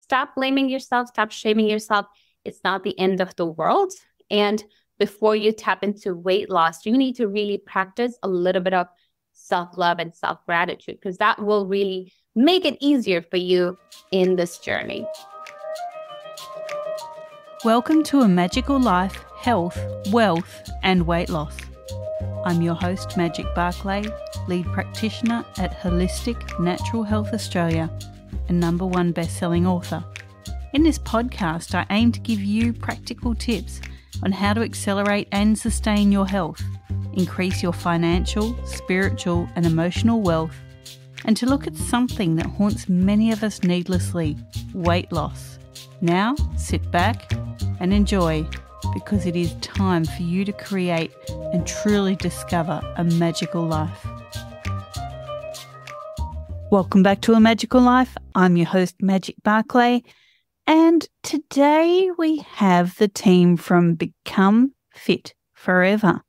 stop blaming yourself, stop shaming yourself. It's not the end of the world. And before you tap into weight loss, you need to really practice a little bit of self-love and self-gratitude, because that will really make it easier for you in this journey. Welcome to A Magical Life, Health, Wealth and Weight Loss. I'm your host, Magic Barclay, lead practitioner at Holistic Natural Health Australia and #1 best-selling author. In this podcast, I aim to give you practical tips on how to accelerate and sustain your health, increase your financial, spiritual and emotional wealth, and to look at something that haunts many of us needlessly, weight loss. Now, sit back and enjoy, because it is time for you to create and truly discover a magical life. Welcome back to A Magical Life. I'm your host, Magic Barclay, and today we have the team from Become Fit Forever.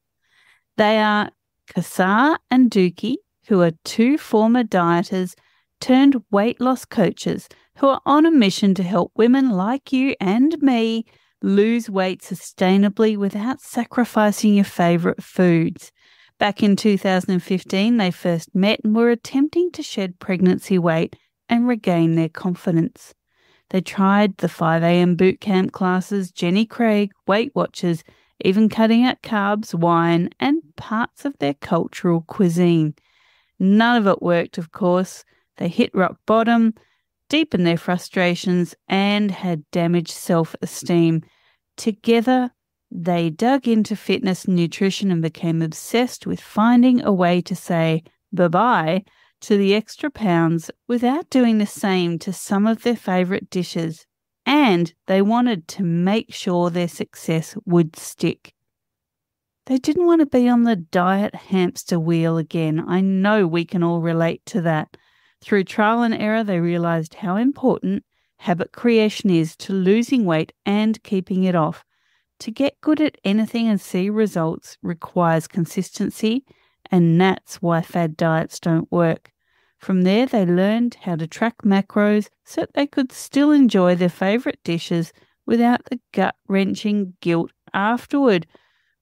They are Kausar and Dookie, who are two former dieters turned weight loss coaches who are on a mission to help women like you and me lose weight sustainably without sacrificing your favourite foods. Back in 2015, they first met and were attempting to shed pregnancy weight and regain their confidence. They tried the 5 a.m. boot camp classes, Jenny Craig, Weight Watchers, even cutting out carbs, wine, and parts of their cultural cuisine. None of it worked, of course. They hit rock bottom, deepened their frustrations, and had damaged self-esteem. Together, they dug into fitness and nutrition and became obsessed with finding a way to say bye-bye to the extra pounds without doing the same to some of their favourite dishes. And they wanted to make sure their success would stick. They didn't want to be on the diet hamster wheel again. I know we can all relate to that. Through trial and error, they realised how important habit creation is to losing weight and keeping it off. To get good at anything and see results requires consistency, and that's why fad diets don't work. From there, they learned how to track macros so that they could still enjoy their favourite dishes without the gut-wrenching guilt afterward.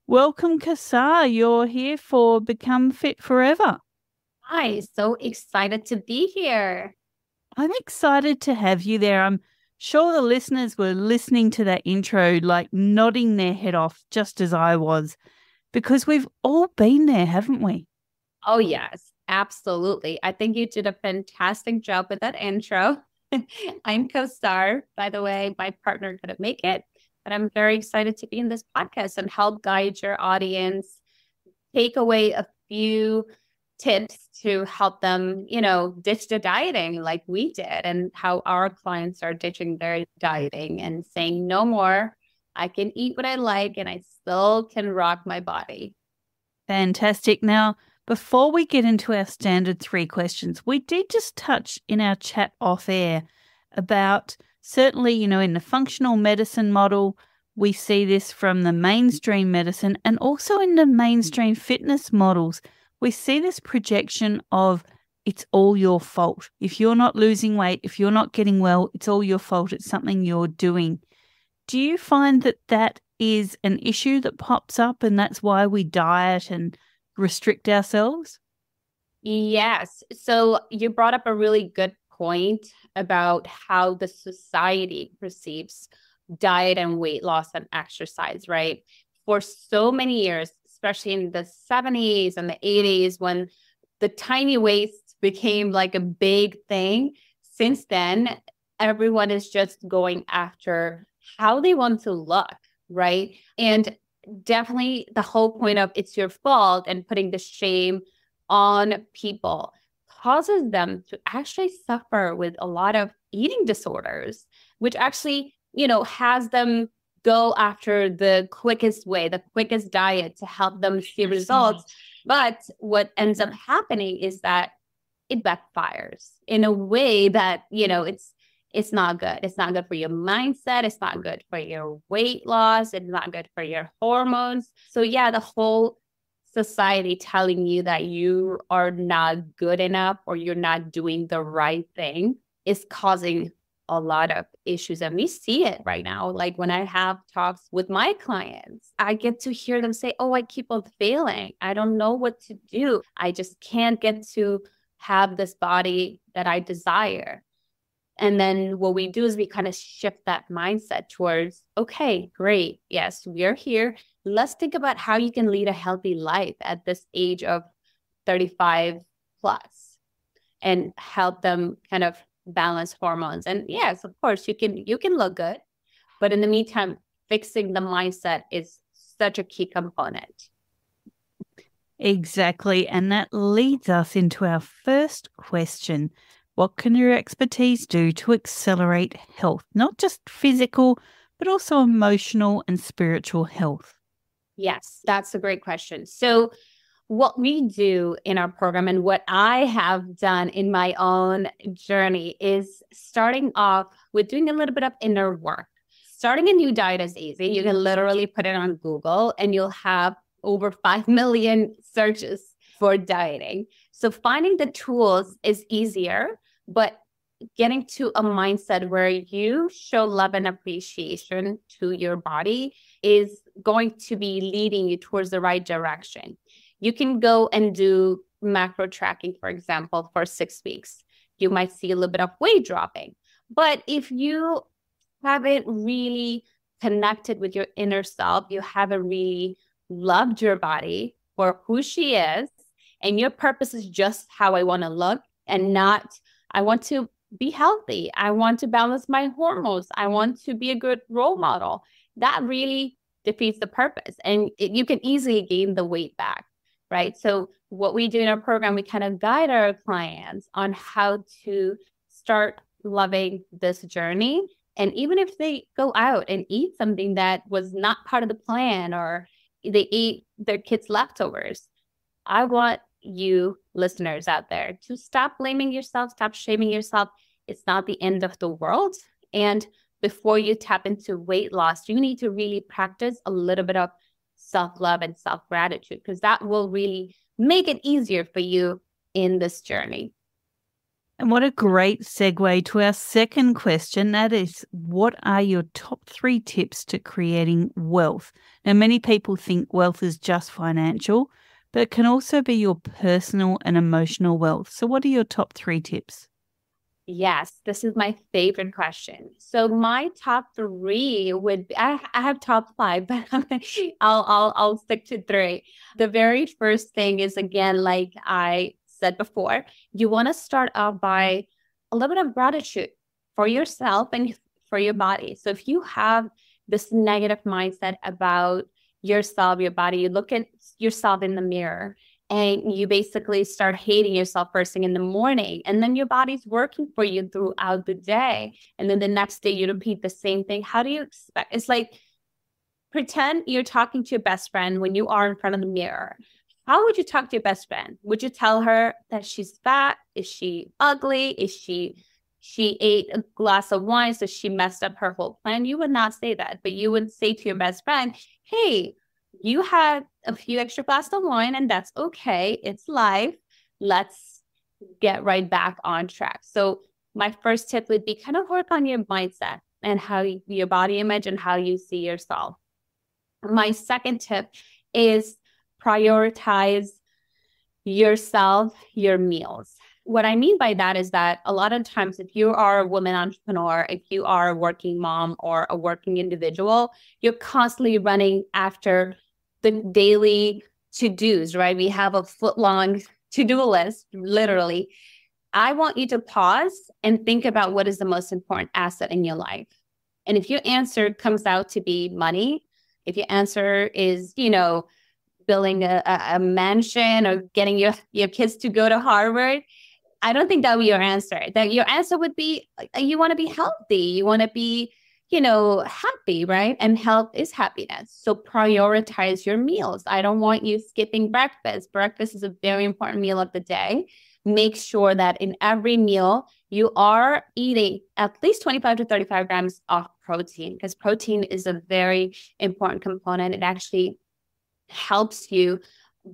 Welcome, Kausar. You're here for Become Fit Forever. Hi, so excited to be here. I'm excited to have you there. I'm sure the listeners were listening to that intro, like nodding their head off just as I was, because we've all been there, haven't we? Oh, yes, absolutely. I think you did a fantastic job with that intro. I'm Kausar, by the way. My partner couldn't make it, but I'm very excited to be in this podcast and help guide your audience, take away a few tips to help them, ditch the dieting like we did, and how our clients are ditching their dieting and saying, no more. I can eat what I like and I still can rock my body. Fantastic. Now, before we get into our standard 3 questions, we did just touch in our chat off air about certainly, in the functional medicine model, we see this from the mainstream medicine and also in the mainstream fitness models. We see this projection of it's all your fault. If you're not losing weight, if you're not getting well, it's all your fault. It's something you're doing. Do you find that that is an issue that pops up and that's why we diet and restrict ourselves? Yes. So you brought up a really good point about how the society perceives diet and weight loss and exercise, right? For so many years, especially in the 70s and the 80s, when the tiny waist became like a big thing. Since then, everyone is just going after how they want to look, right? And definitely the whole point of it's your fault and putting the shame on people causes them to actually suffer with a lot of eating disorders, which actually, has them go after the quickest way, the quickest diet to help them see results. But what ends up happening is that it backfires in a way that, it's not good. It's not good for your mindset. It's not good for your weight loss. It's not good for your hormones. So yeah, the whole society telling you that you are not good enough or you're not doing the right thing is causing a lot of issues. And we see it right now. Like when I have talks with my clients, I get to hear them say, oh, I keep on failing. I don't know what to do. I just can't get to have this body that I desire. And then what we do is we kind of shift that mindset towards, okay, great. Yes, we are here. Let's think about how you can lead a healthy life at this age of 35 plus and help them kind of balance hormones. And yes, of course, you can look good, but in the meantime, fixing the mindset is such a key component. Exactly. And that leads us into our first question. What can your expertise do to accelerate health, not just physical, but also emotional and spiritual health? Yes, that's a great question. So what we do in our program and what I have done in my own journey is starting off with doing a little bit of inner work. Starting a new diet is easy. You can literally put it on Google and you'll have over 5 million searches for dieting. So finding the tools is easier, but getting to a mindset where you show love and appreciation to your body is going to be leading you towards the right direction. You can go and do macro tracking, for example, for 6 weeks. You might see a little bit of weight dropping. But if you haven't really connected with your inner self, you haven't really loved your body for who she is, and your purpose is just how I want to look and not, I want to be healthy. I want to balance my hormones. I want to be a good role model. That really defeats the purpose. And you can easily gain the weight back. Right. So what we do in our program, we kind of guide our clients on how to start loving this journey. And even if they go out and eat something that was not part of the plan, or they eat their kids' leftovers, I want you listeners out there to stop blaming yourself, stop shaming yourself. It's not the end of the world. And before you tap into weight loss, you need to really practice a little bit of self-love and self-gratitude, because that will really make it easier for you in this journey. And what a great segue to our second question. That is, what are your top 3 tips to creating wealth? Now, many people think wealth is just financial, but it can also be your personal and emotional wealth. So what are your top 3 tips? Yes, this is my favorite question. So my top 3 would be, I have top 5, but I'll stick to 3. The very first thing is, again, like I said before, you want to start off by a little bit of gratitude for yourself and for your body. So if you have this negative mindset about yourself, your body, you look at yourself in the mirror and you basically start hating yourself first thing in the morning, and then your body's working for you throughout the day. And then the next day you repeat the same thing. How do you expect? It's like, pretend you're talking to your best friend when you are in front of the mirror. How would you talk to your best friend? Would you tell her that she's fat? Is she ugly? Is she ate a glass of wine, so she messed up her whole plan? You would not say that, but you would say to your best friend, hey, you had a few extra glasses of wine and that's okay. It's life. Let's get right back on track. So my first tip would be kind of work on your mindset and how your body image and how you see yourself. My second tip is prioritize yourself, your meals. What I mean by that is that a lot of times, if you are a woman entrepreneur, if you are a working mom or a working individual, you're constantly running after the daily to-dos, right? We have a foot-long to-do list, literally. I want you to pause and think about what is the most important asset in your life. And if your answer comes out to be money, if your answer is, building a mansion or getting your kids to go to Harvard, I don't think that would be your answer. That your answer would be, you want to be healthy. You want to be, happy, right? And health is happiness. So prioritize your meals. I don't want you skipping breakfast. Breakfast is a very important meal of the day. Make sure that in every meal, you are eating at least 25 to 35 grams of protein, because protein is a very important component. It actually helps you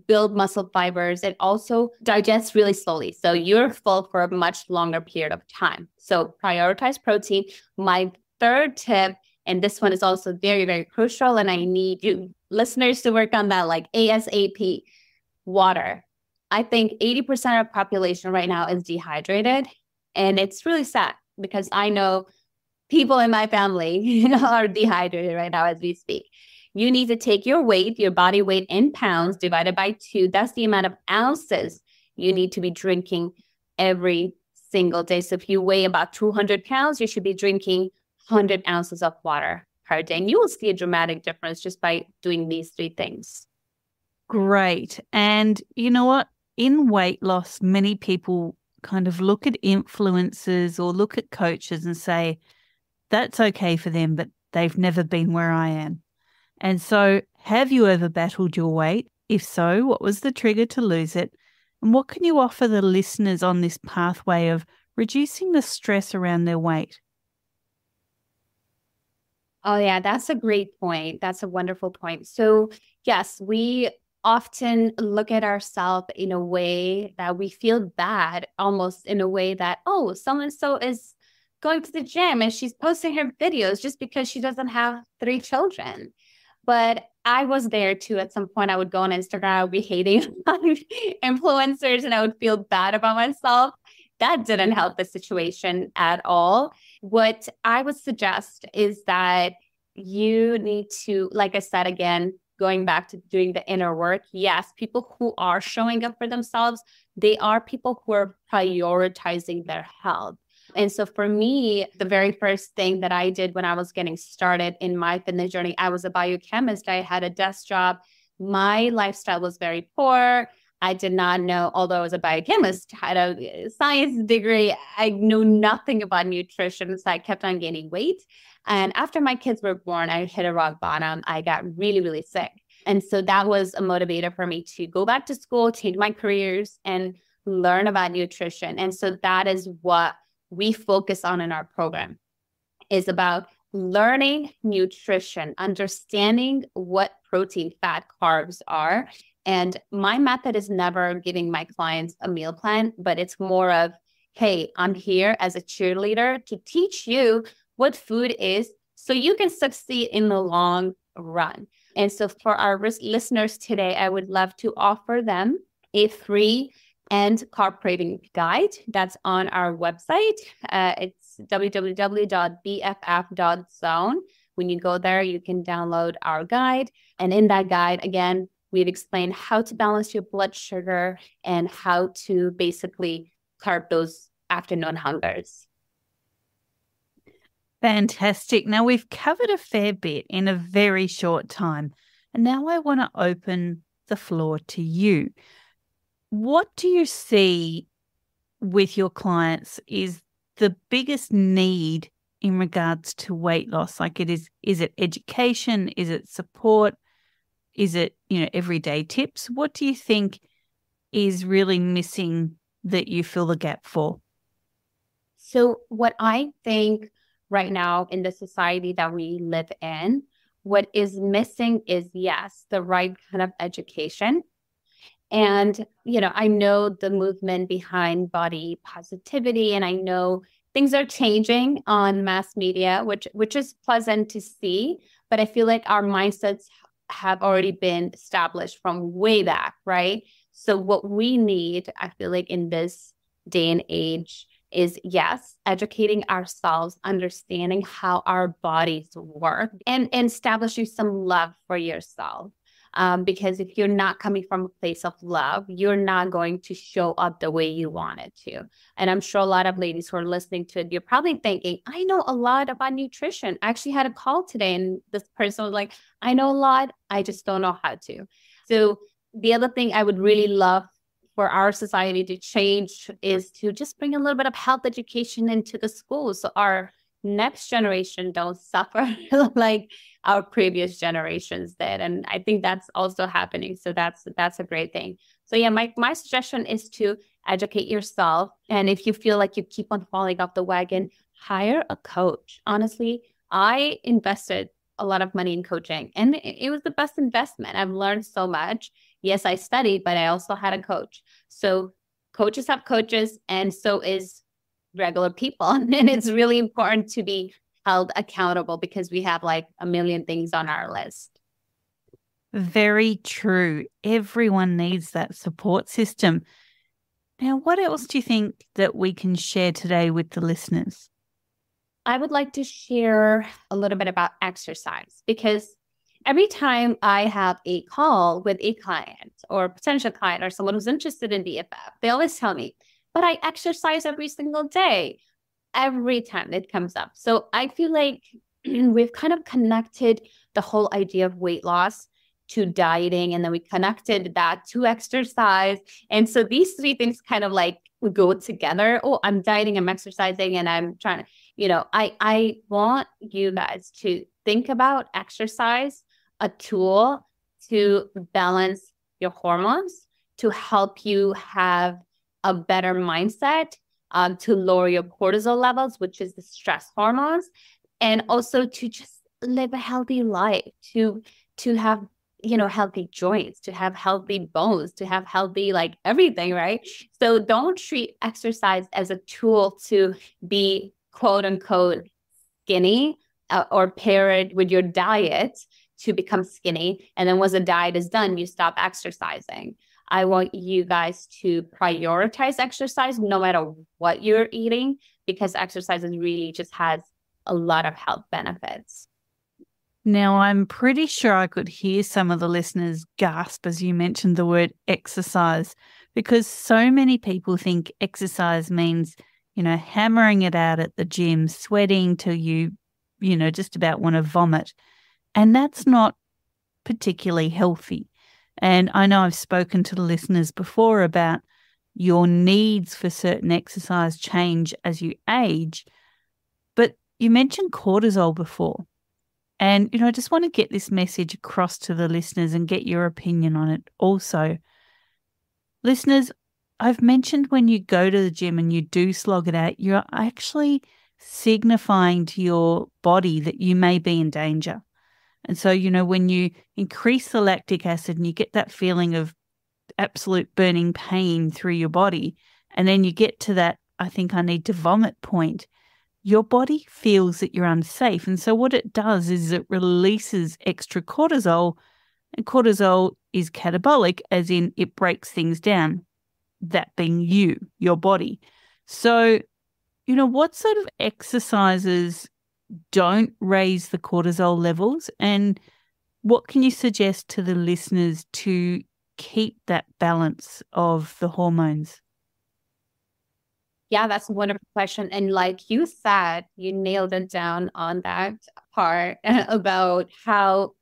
build muscle fibers. It also digests really slowly. So you're full for a much longer period of time. So prioritize protein. My third tip, and this one is also very, very crucial, and I need you listeners to work on that like ASAP, water. I think 80% of the population right now is dehydrated. And it's really sad because I know people in my family are dehydrated right now as we speak. You need to take your weight, your body weight in pounds divided by 2. That's the amount of ounces you need to be drinking every single day. So if you weigh about 200 pounds, you should be drinking 100 ounces of water per day. And you will see a dramatic difference just by doing these 3 things. Great. And you know what? In weight loss, many people kind of look at influencers or look at coaches and say, that's okay for them, but they've never been where I am. And so have you ever battled your weight? If so, what was the trigger to lose it? And what can you offer the listeners on this pathway of reducing the stress around their weight? Oh, yeah, that's a great point. That's a wonderful point. So, yes, we often look at ourselves in a way that we feel bad, almost in a way that, oh, so-and-so is going to the gym and she's posting her videos just because she doesn't have 3 children. But I was there too. At some point, I would go on Instagram, I would be hating on influencers and I would feel bad about myself. That didn't help the situation at all. What I would suggest is that you need to, like I said, again, going back to doing the inner work. Yes, people who are showing up for themselves, they are people who are prioritizing their health. And so for me, the very first thing that I did when I was getting started in my fitness journey, I was a biochemist. I had a desk job. My lifestyle was very poor. I did not know, although I was a biochemist, had a science degree, I knew nothing about nutrition. So I kept on gaining weight. And after my kids were born, I hit a rock bottom. I got really, really sick. And so that was a motivator for me to go back to school, change my careers, and learn about nutrition. And so that is what we focus on in our program, is about learning nutrition, understanding what protein, fat, carbs are. And my method is never giving my clients a meal plan, but it's more of, hey, I'm here as a cheerleader to teach you what food is so you can succeed in the long run. And so for our listeners today, I would love to offer them a free and carb craving guide that's on our website. It's www.bff.zone. When you go there, you can download our guide. And in that guide, again, we've explained how to balance your blood sugar and how to basically curb those afternoon hungers. Fantastic. Now, we've covered a fair bit in a very short time. And now I want to open the floor to you. What do you see with your clients is the biggest need in regards to weight loss? Like is it education? Is it support? Is it, everyday tips? What do you think is really missing that you fill the gap for? So what I think right now in the society that we live in, what is missing is, yes, the right kind of education. And, I know the movement behind body positivity, and I know things are changing on mass media, which is pleasant to see. But I feel like our mindsets have already been established from way back, right? So what we need, I feel like in this day and age, is, yes, educating ourselves, understanding how our bodies work, and establishing some love for yourself. Because if you're not coming from a place of love, you're not going to show up the way you want it to. And I'm sure a lot of ladies who are listening to it, you're probably thinking, I know a lot about nutrition. I actually had a call today and this person was like, I know a lot, I just don't know how to. So the other thing I would really love for our society to change is to just bring a little bit of health education into the schools so our next generation don't suffer like our previous generations did. And I think that's also happening. So that's a great thing. So yeah, my suggestion is to educate yourself. And if you feel like you keep on falling off the wagon, hire a coach. Honestly, I invested a lot of money in coaching and it was the best investment. I've learned so much. Yes, I studied, but I also had a coach. So coaches have coaches, and so is regular people. And it's really important to be held accountable because we have like a million things on our list. Very true. Everyone needs that support system. Now, what else do you think that we can share today with the listeners? I would like to share a little bit about exercise because every time I have a call with a client or potential client or someone who's interested in BFF, they always tell me, but I exercise every single day, every time it comes up. So I feel like we've kind of connected the whole idea of weight loss to dieting, and then we connected that to exercise. And so these three things kind of like go together. Oh, I'm dieting, I'm exercising, and I'm trying to, I want you guys to think about exercise, a tool to balance your hormones, to help you have a better mindset, to lower your cortisol levels, which is the stress hormones, and also to just live a healthy life, to have healthy joints, to have healthy bones, to have healthy like everything, right? So don't treat exercise as a tool to be quote unquote skinny, or pair it with your diet to become skinny. And then once the diet is done, you stop exercising. I want you guys to prioritize exercise no matter what you're eating, because exercise really just has a lot of health benefits. Now, I'm pretty sure I could hear some of the listeners gasp as you mentioned the word exercise, because so many people think exercise means, hammering it out at the gym, sweating till you just about want to vomit. And that's not particularly healthy. And I know I've spoken to the listeners before about your needs for certain exercise change as you age, but you mentioned cortisol before. And, I just want to get this message across to the listeners and get your opinion on it also. Listeners, I've mentioned when you go to the gym and you do slog it out, you're actually signifying to your body that you may be in danger. And so, when you increase the lactic acid and you get that feeling of absolute burning pain through your body, and then you get to that, I think I need to vomit point, your body feels that you're unsafe. And so what it does is it releases extra cortisol, and cortisol is catabolic, as in it breaks things down, that being you, your body. So, what sort of exercises don't raise the cortisol levels, and what can you suggest to the listeners to keep that balance of the hormones? Yeah, that's a wonderful question. And like you said, you nailed it down on that part about how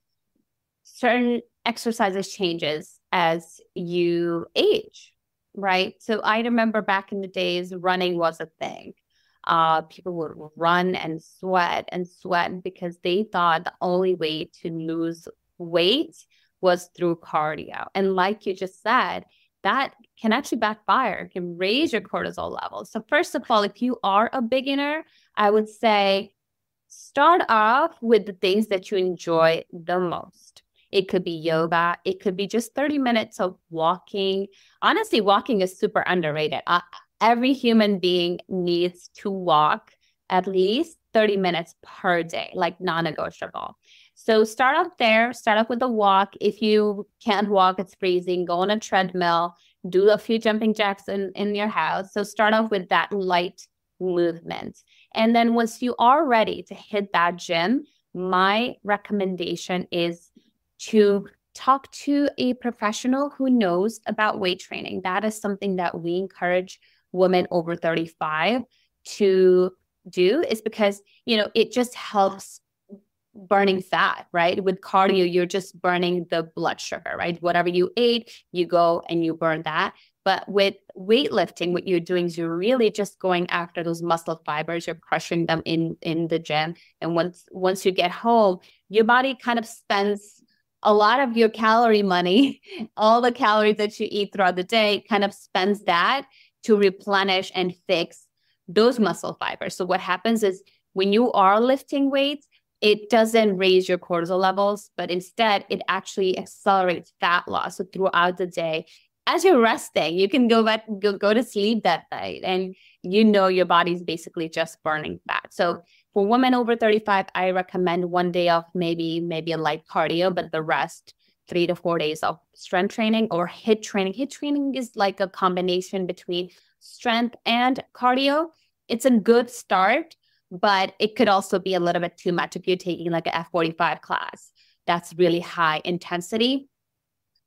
certain exercises changes as you age, right? So I remember back in the days, running was a thing. People would run and sweat because they thought the only way to lose weight was through cardio. And like you just said, that can actually backfire, can raise your cortisol levels. So first of all, if you are a beginner, I would say start off with the things that you enjoy the most. It could be yoga. It could be just 30 minutes of walking. Honestly, walking is super underrated. Every human being needs to walk at least 30 minutes per day, like non-negotiable. So start off there, start off with a walk. If you can't walk, it's freezing, go on a treadmill, do a few jumping jacks in your house. So start off with that light movement. And then once you are ready to hit that gym, my recommendation is to talk to a professional who knows about weight training. That is something that we encourage women over 35 to do, is because, it just helps burning fat, right? With cardio, you're just burning the blood sugar, right? Whatever you ate, you go and you burn that. But with weightlifting, what you're doing is you're really just going after those muscle fibers. You're crushing them in the gym. And once you get home, your body kind of spends a lot of your calorie money, all the calories that you eat throughout the day, kind of spends that to replenish and fix those muscle fibers. So what happens is when you are lifting weights, it doesn't raise your cortisol levels, but instead it actually accelerates fat loss. So throughout the day, as you're resting, you can go to sleep that night, and your body's basically just burning fat. So for women over 35, I recommend one day of maybe a light cardio, but the rest 3 to 4 days of strength training or HIIT training. HIIT training is like a combination between strength and cardio. It's a good start, but it could also be a little bit too much if you're taking like a F45 class. That's really high intensity.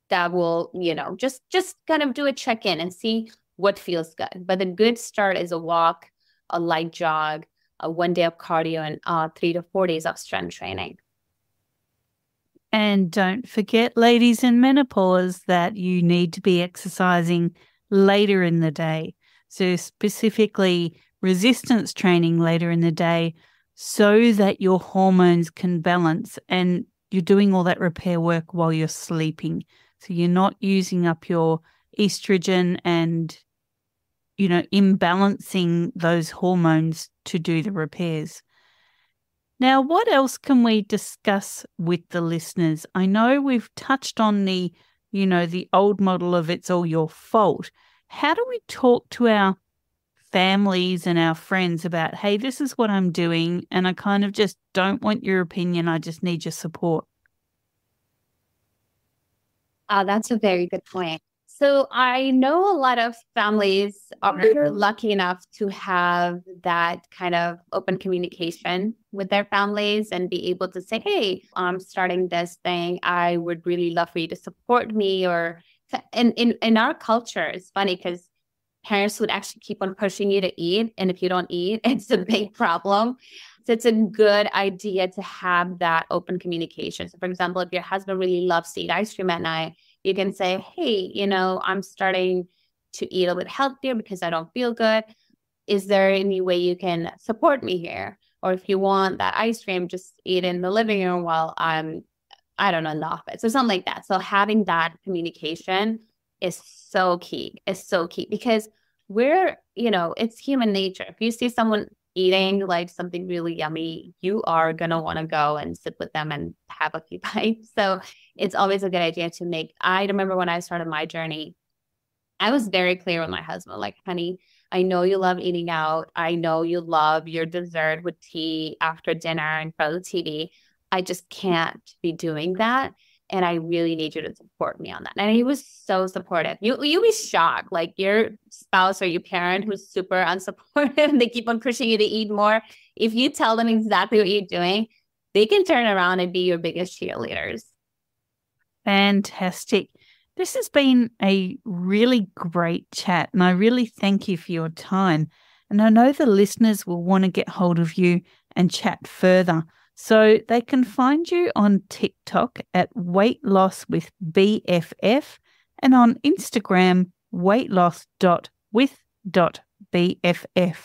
That will, just kind of do a check-in and see what feels good. But the good start is a walk, a light jog, a 1 day of cardio, and 3 to 4 days of strength training. And don't forget, ladies in menopause, that you need to be exercising later in the day. So specifically resistance training later in the day so that your hormones can balance and you're doing all that repair work while you're sleeping. So you're not using up your estrogen and, imbalancing those hormones to do the repairs. Now, what else can we discuss with the listeners? I know we've touched on the old model of it's all your fault. How do we talk to our families and our friends about, hey, this is what I'm doing, and I kind of just don't want your opinion. I just need your support. That's a very good point. So I know a lot of families are lucky enough to have that kind of open communication with their families and be able to say, hey, I'm starting this thing. I would really love for you to support me. Or in our culture, it's funny because parents would actually keep on pushing you to eat. And if you don't eat, it's a big problem. So it's a good idea to have that open communication. So for example, if your husband really loves to eat ice cream at night, you can say, hey, I'm starting to eat a little bit healthier because I don't feel good. Is there any way you can support me here? Or if you want that ice cream, just eat in the living room while I'm, I don't know, in the office or something like that. So having that communication is so key. It's so key because it's human nature. If you see someone eating like something really yummy, you are going to want to go and sit with them and have a few bites. So it's always a good idea I remember when I started my journey, I was very clear with my husband, like, honey, I know you love eating out. I know you love your dessert with tea after dinner in front of the TV. I just can't be doing that. And I really need you to support me on that. And he was so supportive. You'll be shocked, like your spouse or your parent who's super unsupportive and they keep on pushing you to eat more. If you tell them exactly what you're doing, they can turn around and be your biggest cheerleaders. Fantastic. This has been a really great chat, and I really thank you for your time. And I know the listeners will want to get hold of you and chat further. So they can find you on TikTok at Weight Loss with BFF and on Instagram, weightloss.with.bff.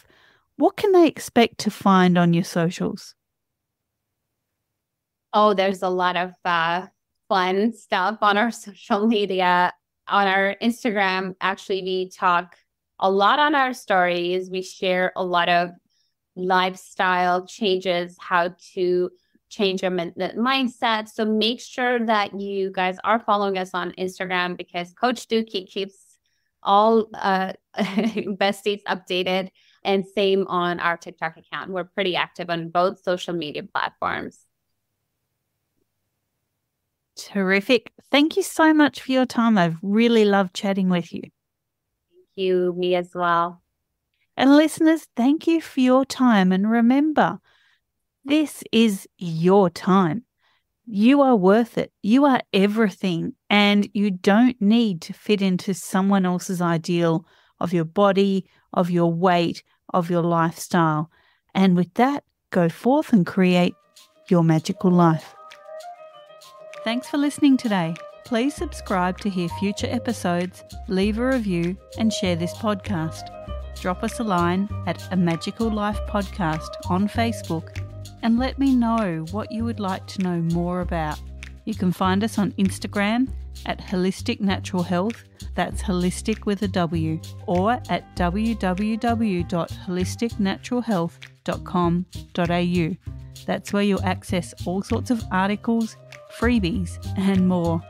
What can they expect to find on your socials? Oh, there's a lot of fun stuff on our social media. On our Instagram, actually, we talk a lot on our stories. We share a lot of lifestyle changes, how to change your mindset. So make sure that you guys are following us on Instagram because Coach Dookie keeps all besties updated, and same on our TikTok account. We're pretty active on both social media platforms. Terrific. Thank you so much for your time. I've really loved chatting with you. Thank you, me as well. And listeners, thank you for your time. And remember, this is your time. You are worth it. You are everything. And you don't need to fit into someone else's ideal of your body, of your weight, of your lifestyle. And with that, go forth and create your magical life. Thanks for listening today. Please subscribe to hear future episodes, leave a review, and share this podcast. Drop us a line at A Magical Life Podcast on Facebook and let me know what you would like to know more about. You can find us on Instagram at Holistic Natural Health, that's holistic with a W, or at www.holisticnaturalhealth.com.au. That's where you'll access all sorts of articles, freebies, and more.